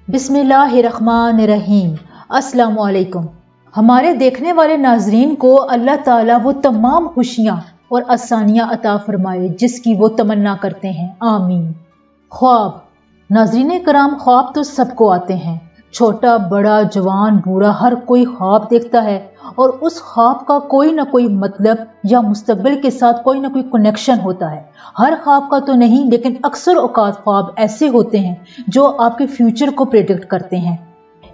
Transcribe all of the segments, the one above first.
बिस्मिल्लाहिर्रहमानिर्रहीम। अस्सलाम वालेकुम। हमारे देखने वाले नाजरीन को अल्लाह ताला वो तमाम खुशियाँ और आसानियाँ अता फरमाए जिसकी वो तमन्ना करते हैं, आमीन। ख्वाब। नाजरीन कराम, ख्वाब तो सबको आते हैं। छोटा बड़ा जवान बूढ़ा हर कोई ख्वाब देखता है और उस ख्वाब का कोई ना कोई मतलब या मुस्तकबिल के साथ कोई ना कोई कनेक्शन होता है। हर ख्वाब का तो नहीं, लेकिन अक्सर औकात ख्वाब ऐसे होते हैं जो आपके फ्यूचर को प्रेडिक्ट करते हैं।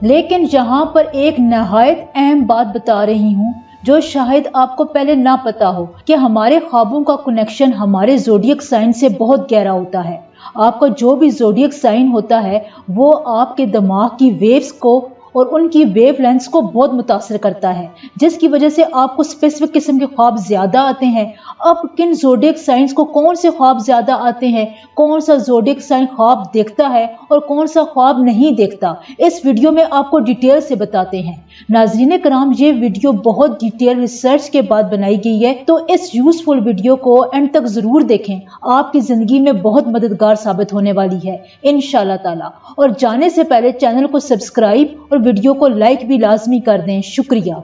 लेकिन यहाँ पर एक नहायत अहम बात बता रही हूँ जो शायद आपको पहले ना पता हो कि हमारे ख्वाबों का कनेक्शन हमारे ज़ोडिएक साइन से बहुत गहरा होता है। आपका जो भी ज़ोडिएक साइन होता है वो आपके दिमाग की वेव्स को और उनकी वेव लेंथ्स को बहुत मुतासर करता है, जिसकी वजह से आपको स्पेसिफिक किस्म के ख्वाब ज़्यादा आते हैं। अब किन ज़ोडिएक साइंस को कौन से ख्वाब ज़्यादा आते हैं, कौन सा ज़ोडिएक साइन ख्वाब देखता है और कौन सा ख्वाब नहीं देखता, इस वीडियो में आपको डिटेल से बताते हैं। नाज़रीन कराम, ये वीडियो बहुत डिटेल रिसर्च के बाद बनाई गई है, तो इस यूजफुल वीडियो को एंड तक ज़रूर देखें। आपकी ज़िंदगी में बहुत मददगार साबित होने वाली है इंशाअल्लाह ताला। और जाने से पहले चैनल को सब्सक्राइब और वीडियो को लाइक भी लाजमी कर दें, शुक्रिया।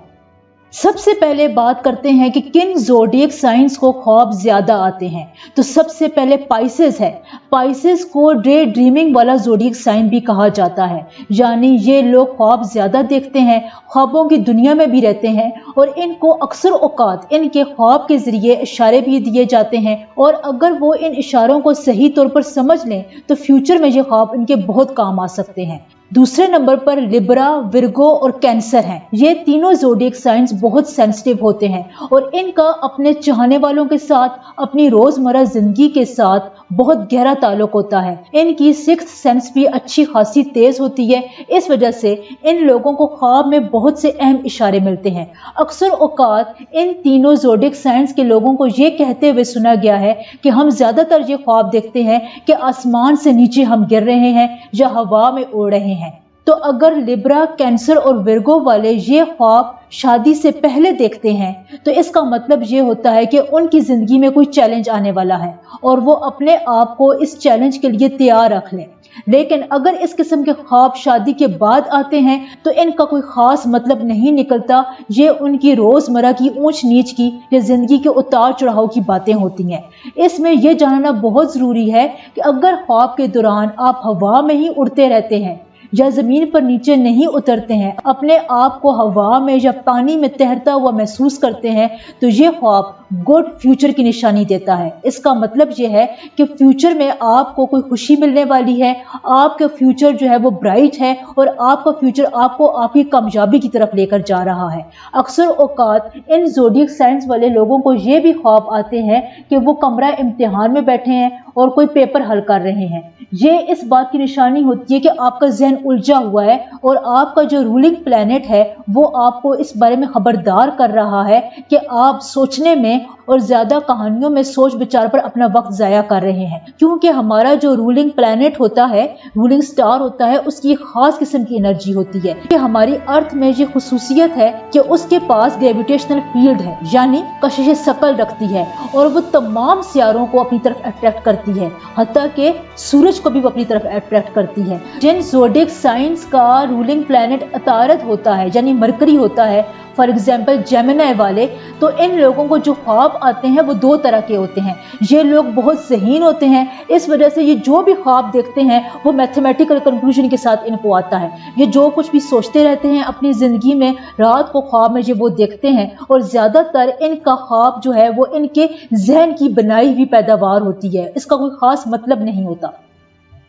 सबसे पहले बात करते हैं कि किन ज़ोडिएक साइंस को ख्वाब ज्यादा आते हैं। तो सबसे पहले पाइसेस है। पाइसेस को डे ड्रीमिंग वाला ज़ोडिएक साइन भी कहा जाता है, यानी ये लोग ख्वाब ज्यादा देखते हैं, ख्वाबों की दुनिया में भी रहते हैं और इनको अक्सर औकात इनके ख्वाब के जरिए इशारे भी दिए जाते हैं और अगर वो इन इशारों को सही तौर पर समझ लें तो फ्यूचर में ये ख्वाब इनके बहुत काम आ सकते हैं। दूसरे नंबर पर लिब्रा, विर्गो और कैंसर हैं। ये तीनों ज़ोडिएक साइंस बहुत सेंसिटिव होते हैं और इनका अपने चाहने वालों के साथ, अपनी रोजमर्रा जिंदगी के साथ बहुत गहरा ताल्लुक होता है। इनकी सिक्स्थ सेंस भी अच्छी खासी तेज होती है, इस वजह से इन लोगों को ख्वाब में बहुत से अहम इशारे मिलते हैं। अक्सर औकात इन तीनों ज़ोडिएक साइंस के लोगों को ये कहते हुए सुना गया है कि हम ज्यादातर ये ख्वाब देखते हैं कि आसमान से नीचे हम गिर रहे हैं या हवा में उड़ रहे हैं। तो अगर लिब्रा, कैंसर और विर्गो वाले ये ख्वाब शादी से पहले देखते हैं तो इसका मतलब ये होता है कि उनकी जिंदगी में कोई चैलेंज आने वाला है और वो अपने आप को इस चैलेंज के लिए तैयार रख लें। लेकिन अगर इस किस्म के ख्वाब शादी के बाद आते हैं तो इनका कोई खास मतलब नहीं निकलता। ये उनकी रोजमर्रा की ऊंच नीच की या जिंदगी के उतार चढ़ाव की बातें होती हैं। इसमें यह जानना बहुत जरूरी है कि अगर ख्वाब के दौरान आप हवा में ही उड़ते रहते हैं या जमीन पर नीचे नहीं उतरते हैं, अपने आप को हवा में या पानी में तैरता हुआ महसूस करते हैं, तो ये ख्वाब गुड फ्यूचर की निशानी देता है। इसका मतलब ये है कि फ्यूचर में आपको कोई खुशी मिलने वाली है, आपका फ्यूचर जो है वो ब्राइट है और आपका फ्यूचर आपको आपकी कामयाबी की तरफ लेकर जा रहा है। अक्सर औकात इन ज़ोडिएक साइंस वाले लोगों को ये भी ख्वाब आते हैं कि वो कमरा इम्तिहान में बैठे हैं और कोई पेपर हल कर रहे हैं। ये इस बात की निशानी होती है कि आपका जहन उलझा हुआ है और आपका जो रूलिंग प्लैनेट है वो आपको इस बारे में खबरदार कर रहा है कि आप सोचने में और ज्यादा कहानियों में सोच विचार पर अपना वक्त जाया कर रहे हैं, क्योंकि हमारा जो रूलिंग प्लैनेट होता है, रूलिंग स्टार होता है, उसकी खास किस्म की एनर्जी होती है कि हमारी अर्थ में ये खुसूसियत है कि उसके पास ग्रेविटेशनल फील्ड है, यानी कशिश सकल रखती है और वो तमाम सियारों को अपनी तरफ अट्रैक्ट करती है, हत्ता के सूरज को भी वो अपनी तरफ अट्रैक्ट करती है। जिन ज़ोडिएक साइंस का रूलिंग प्लैनेट अतारद होता है यानी मरकरी होता है, फॉर एग्जाम्पल जेमिनी वाले, तो इन लोगों को जो ख्वाब आते हैं वो दो तरह के होते हैं। ये लोग बहुत ज़हीन होते हैं, इस वजह से ये जो भी ख्वाब देखते हैं वो मैथमेटिकल कंक्लूजन के साथ इनको आता है। ये जो कुछ भी सोचते रहते हैं अपनी ज़िंदगी में, रात को ख्वाब में ये वो देखते हैं और ज़्यादातर इनका ख्वाब जो है वो इनके जहन की बनाई हुई पैदावार होती है, इसका कोई ख़ास मतलब नहीं होता।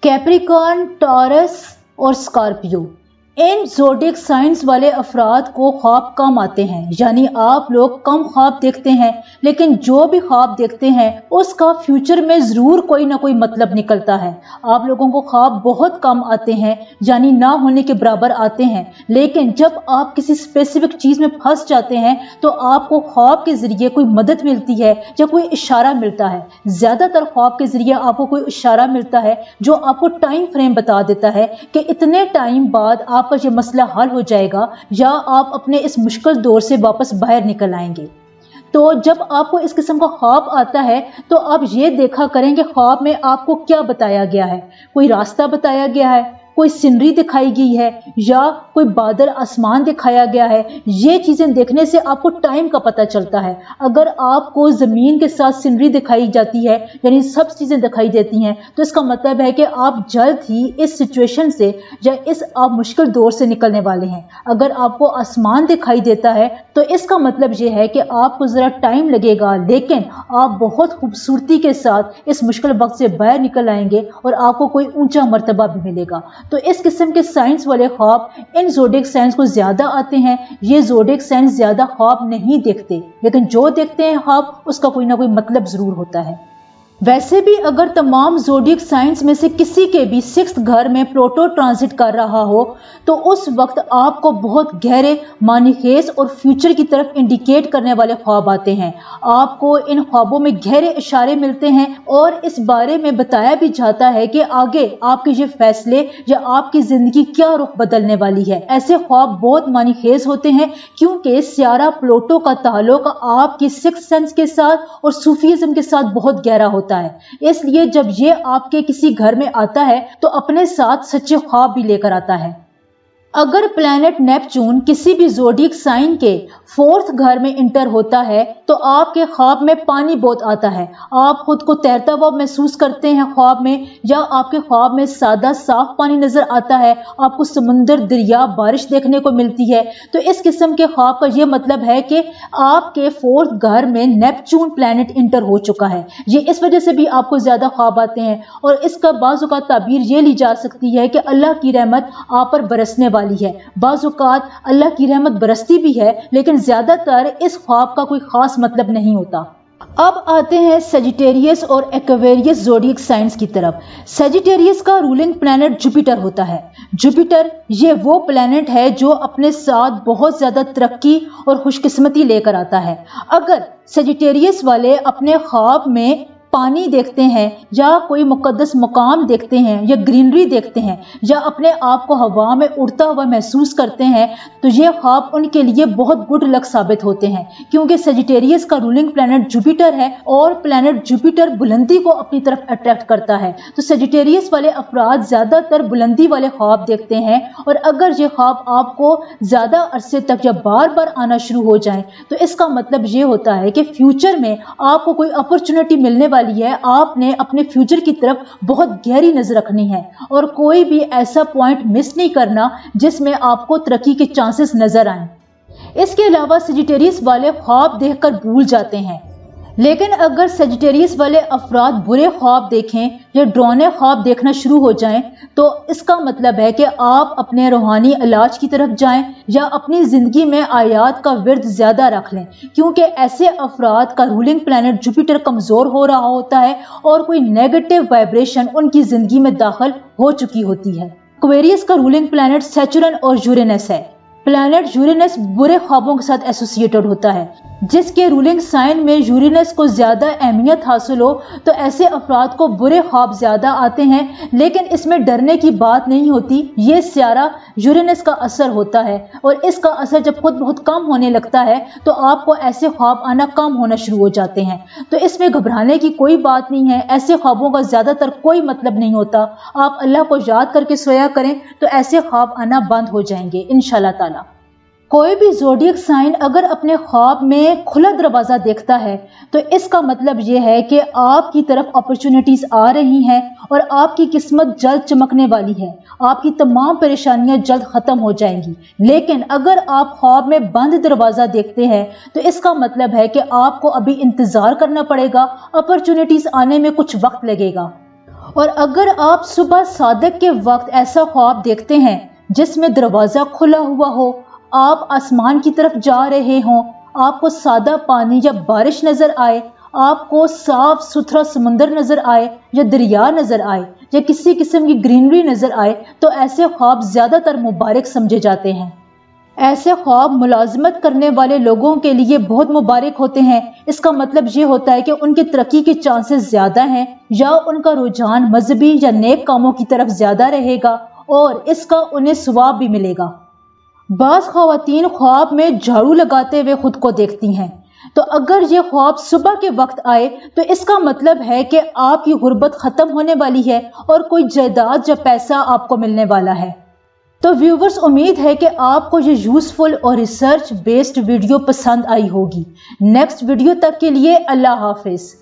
कैप्रिकॉर्न, टॉरस और स्कॉर्पियो, इन ज़ोडिएक साइंस वाले अफराद को ख्वाब कम आते हैं, यानी आप लोग कम ख्वाब देखते हैं, लेकिन जो भी ख्वाब देखते हैं उसका फ्यूचर में ज़रूर कोई ना कोई मतलब निकलता है। आप लोगों को ख्वाब बहुत कम आते हैं, यानी ना होने के बराबर आते हैं, लेकिन जब आप किसी स्पेसिफिक चीज़ में फंस जाते हैं तो आपको ख्वाब के ज़रिए कोई मदद मिलती है या कोई इशारा मिलता है। ज़्यादातर ख्वाब के ज़रिए आपको कोई इशारा मिलता है जो आपको टाइम फ्रेम बता देता है कि इतने टाइम बाद आपका ये मसला हल हो जाएगा या आप अपने इस मुश्किल दौर से वापस बाहर निकल आएंगे। तो जब आपको इस किस्म का ख्वाब आता है तो आप ये देखा करें कि ख्वाब में आपको क्या बताया गया है। कोई रास्ता बताया गया है, कोई सीनरी दिखाई गई है या कोई बादल आसमान दिखाया गया है, ये चीजें देखने से आपको टाइम का पता चलता है। अगर आपको जमीन के साथ सीनरी दिखाई जाती है, यानी सब चीजें दिखाई देती हैं, तो इसका मतलब है कि आप जल्द ही इस सिचुएशन से या इस आप मुश्किल दौर से निकलने वाले हैं। अगर आपको आसमान दिखाई देता है तो इसका मतलब ये है कि आपको जरा टाइम लगेगा, लेकिन आप बहुत खूबसूरती के साथ इस मुश्किल वक्त से बाहर निकल आएंगे और आपको कोई ऊंचा मर्तबा भी मिलेगा। तो इस किस्म के साइंस वाले ख्वाब इन ज़ोडिएक साइंस को ज्यादा आते हैं। ये ज़ोडिएक साइंस ज्यादा ख्वाब नहीं देखते, लेकिन जो देखते हैं ख्वाब उसका कोई ना कोई मतलब जरूर होता है। वैसे भी अगर तमाम ज़ोडिएक साइंस में से किसी के भी 6th घर में प्लूटो ट्रांजिट कर रहा हो तो उस वक्त आपको बहुत गहरे, मानीखेज और फ्यूचर की तरफ इंडिकेट करने वाले ख्वाब आते हैं। आपको इन ख्वाबों में गहरे इशारे मिलते हैं और इस बारे में बताया भी जाता है कि आगे आपके ये फैसले या आपकी जिंदगी क्या रुख बदलने वाली है। ऐसे ख्वाब बहुत मानीखेज होते हैं क्योंकि सियारा प्लूटो का ताल्लुक आपकी 6th सेंस के साथ और सूफीज़म के साथ बहुत गहरा होता है। इसलिए जब ये आपके किसी घर में आता है तो अपने साथ सच्चे ख्वाब भी लेकर आता है। अगर प्लैनेट नेपच्यून किसी भी ज़ोडिएक साइन के 4th घर में इंटर होता है तो आपके ख्वाब में पानी बहुत आता है। आप खुद को तैरता हुआ महसूस करते हैं ख्वाब में, या आपके ख्वाब में सादा साफ पानी नजर आता है, आपको समुंदर, दरिया, बारिश देखने को मिलती है। तो इस किस्म के ख्वाब का यह मतलब है कि आपके 4th घर में नेपच्यून प्लैनेट इंटर हो चुका है। ये इस वजह से भी आपको ज्यादा ख्वाब आते हैं और इसका बाज़ औक़ात ताबीर ये ली जा सकती है कि अल्लाह की रहमत आप पर बरसने वाली है। बाज़ औक़ात अल्लाह की रहमत बरसती भी है, लेकिन ज्यादातर इस ख्वाब का कोई खास मतलब नहीं होता। अब आते हैं सजिटेरियस और एक्वेरियस ज़ोडिएक साइंस की तरफ। सजिटेरियस का रूलिंग प्लैनेट जुपिटर होता है। जुपिटर ये वो प्लैनेट है जो अपने साथ बहुत ज्यादा तरक्की और खुशकिस्मती लेकर आता है। अगर सजिटेरियस वाले अपने ख्वाब में पानी देखते हैं या कोई मुकद्दस मुकाम देखते हैं या ग्रीनरी देखते हैं या अपने आप को हवा में उड़ता हुआ महसूस करते हैं तो ये ख्वाब उनके लिए बहुत गुड लक साबित होते हैं, क्योंकि सजिटेरियस का रूलिंग प्लैनेट जुपिटर है और प्लैनेट जुपिटर बुलंदी को अपनी तरफ अट्रैक्ट करता है। तो सजिटेरियस वाले अफराद ज्यादातर बुलंदी वाले ख्वाब देखते हैं और अगर ये ख्वाब आपको ज्यादा अरसे तक या बार बार आना शुरू हो जाए तो इसका मतलब ये होता है कि फ्यूचर में आपको कोई अपॉर्चुनिटी मिलने वाली है। आपने अपने फ्यूचर की तरफ बहुत गहरी नजर रखनी है और कोई भी ऐसा पॉइंट मिस नहीं करना जिसमें आपको तरक्की के चांसेस नजर आए। इसके अलावा सजिटेरियस वाले ख्वाब देखकर भूल जाते हैं, लेकिन अगर सजिटेरियस वाले अफराद बुरे ख्वाब देखें या डरावने ख्वाब देखना शुरू हो जाएं तो इसका मतलब है कि आप अपने रूहानी इलाज की तरफ जाएं या अपनी जिंदगी में आयात का विर्द ज्यादा रख लें, क्योंकि ऐसे अफराद का रूलिंग प्लैनेट जुपिटर कमजोर हो रहा होता है और कोई नेगेटिव वाइब्रेशन उनकी जिंदगी में दाखिल हो चुकी होती है। एक्वेरियस का रूलिंग प्लैनेट सैचुरन और यूरेनस है। प्लैनेट यूरेनस बुरे ख्वाबों के साथ एसोसिएटेड होता है। जिसके रूलिंग साइन में यूरेनस को ज्यादा अहमियत हासिल हो तो ऐसे अफराद को बुरे ख्वाब ज्यादा आते हैं, लेकिन इसमें डरने की बात नहीं होती। ये सियारा यूरेनस का असर होता है और इसका असर जब खुद बहुत कम होने लगता है तो आपको ऐसे ख्वाब आना कम होना शुरू हो जाते हैं। तो इसमें घबराने की कोई बात नहीं है। ऐसे ख्वाबों का ज्यादातर कोई मतलब नहीं होता। आप अल्लाह को याद करके सोया करें तो ऐसे ख्वाब आना बंद हो जाएंगे इंशाल्लाह ताला। कोई भी ज़ोडिएक साइन अगर अपने ख्वाब में खुला दरवाजा देखता है तो इसका मतलब ये है कि आपकी तरफ अपॉर्चुनिटीज आ रही हैं और आपकी किस्मत जल्द चमकने वाली है। आपकी तमाम परेशानियां जल्द खत्म हो जाएंगी। लेकिन अगर आप ख्वाब में बंद दरवाजा देखते हैं तो इसका मतलब है कि आपको अभी इंतजार करना पड़ेगा, अपॉर्चुनिटीज आने में कुछ वक्त लगेगा। और अगर आप सुबह सादिक के वक्त ऐसा ख्वाब देखते हैं जिसमें दरवाजा खुला हुआ हो, आप आसमान की तरफ जा रहे हों, आपको सादा पानी या बारिश नजर आए, आपको साफ सुथरा समुंदर नजर आए या दरिया नजर आए या किसी किस्म की ग्रीनरी नजर आए तो ऐसे ख्वाब ज्यादातर मुबारक समझे जाते हैं। ऐसे ख्वाब मुलाजमत करने वाले लोगों के लिए बहुत मुबारक होते हैं। इसका मतलब ये होता है कि उनकी तरक्की के चांसेस ज्यादा हैं या उनका रुझान मजहबी या नेक कामों की तरफ ज्यादा रहेगा और इसका उन्हें सवाब भी मिलेगा। बाज़ ख्वातीन ख्वाब में झाड़ू लगाते हुए खुद को देखती हैं। تو اگر یہ خواب صبح کے وقت آئے تو اس کا مطلب ہے کہ آپ کی غربت ختم ہونے والی ہے اور کوئی جائیداد یا پیسہ آپ کو ملنے والا ہے۔ تو ویورز، امید ہے کہ آپ کو یہ یوزفل اور ریسرچ بیسڈ ویڈیو پسند آئی ہوگی۔ نیکسٹ ویڈیو تک کے لیے اللہ حافظ۔